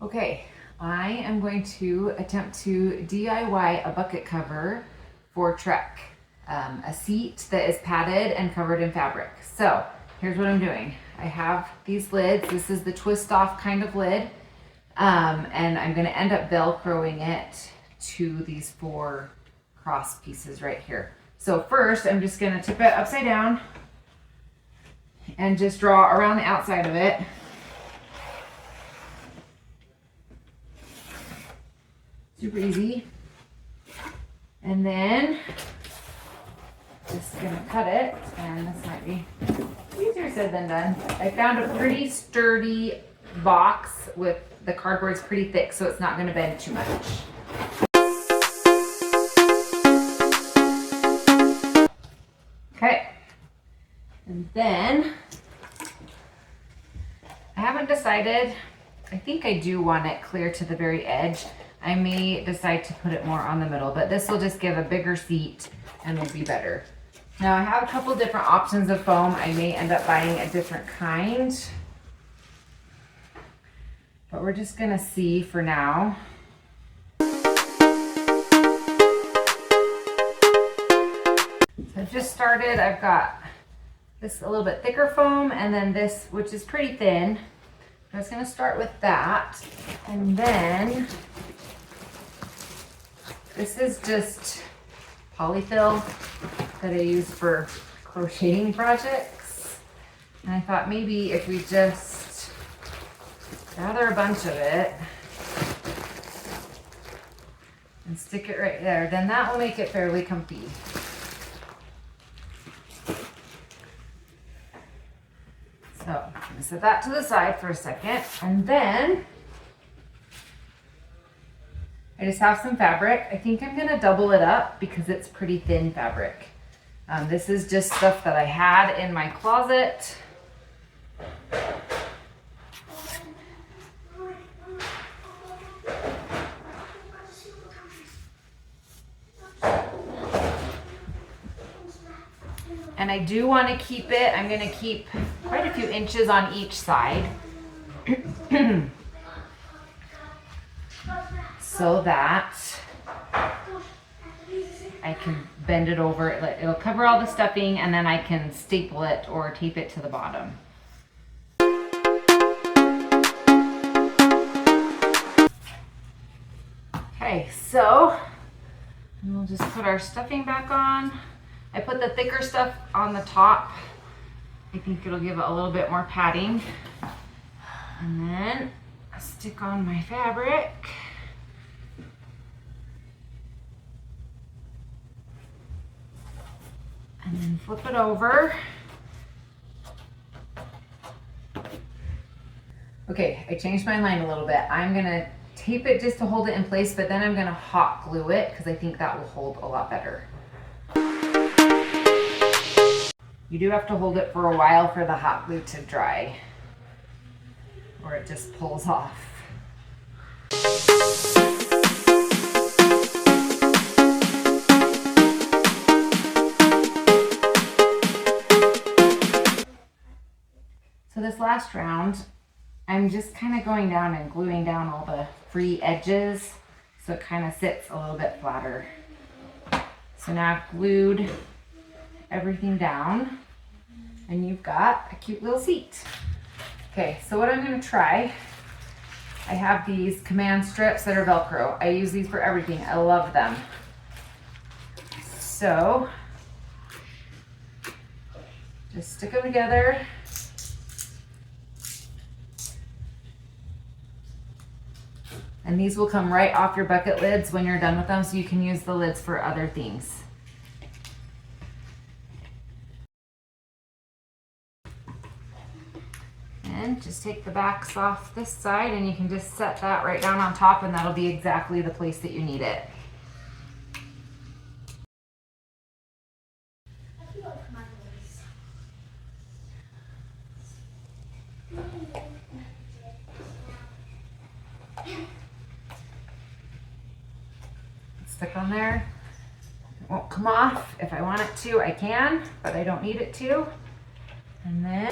Okay, I am going to attempt to DIY a bucket cover for Trek. A seat that is padded and covered in fabric. So here's what I'm doing. I have these lids. This is the twist off kind of lid. And I'm gonna end up Velcroing it to these 4 cross pieces right here. So first I'm just gonna tip it upside down and just draw around the outside of it. Super easy. And then just gonna cut it, and this might be easier said than done. I found a pretty sturdy box with the cardboard's pretty thick, so it's not gonna bend too much. Okay, and then I haven't decided. I think I do want it clear to the very edge. I may decide to put it more on the middle, but this will just give a bigger seat and will be better. Now I have a couple different options of foam. I may end up buying a different kind, but we're just gonna see for now. So I've just started. I've got this a little bit thicker foam, and then this, which is pretty thin. I'm just gonna start with that, and then this is just polyfill that I use for crocheting projects. And I thought maybe if we just gather a bunch of it and stick it right there, then that will make it fairly comfy. So I'm gonna set that to the side for a second, and then I just have some fabric. I think I'm gonna double it up because it's pretty thin fabric. This is just stuff that I had in my closet. And I do want to keep it, I'm gonna keep quite a few inches on each side. So that I can bend it over. It'll cover all the stuffing, and then I can staple it or tape it to the bottom. Okay, so we'll just put our stuffing back on. I put the thicker stuff on the top. I think it'll give it a little bit more padding. And then I stick on my fabric. And then flip it over. Okay, I changed my mind a little bit. I'm gonna tape it just to hold it in place, but then I'm gonna hot glue it because I think that will hold a lot better. You do have to hold it for a while for the hot glue to dry, or it just pulls off. So this last round, I'm just kind of going down and gluing down all the free edges so it kind of sits a little bit flatter. So now I've glued everything down and you've got a cute little seat. Okay, so what I'm going to try, I have these command strips that are Velcro. I use these for everything. I love them. So just stick them together. And these will come right off your bucket lids when you're done with them, so you can use the lids for other things. And just take the backs off this side, and you can just set that right down on top, and that'll be exactly the place that you need it. Stick on there. It won't come off. If I want it to, I can, but I don't need it to. And then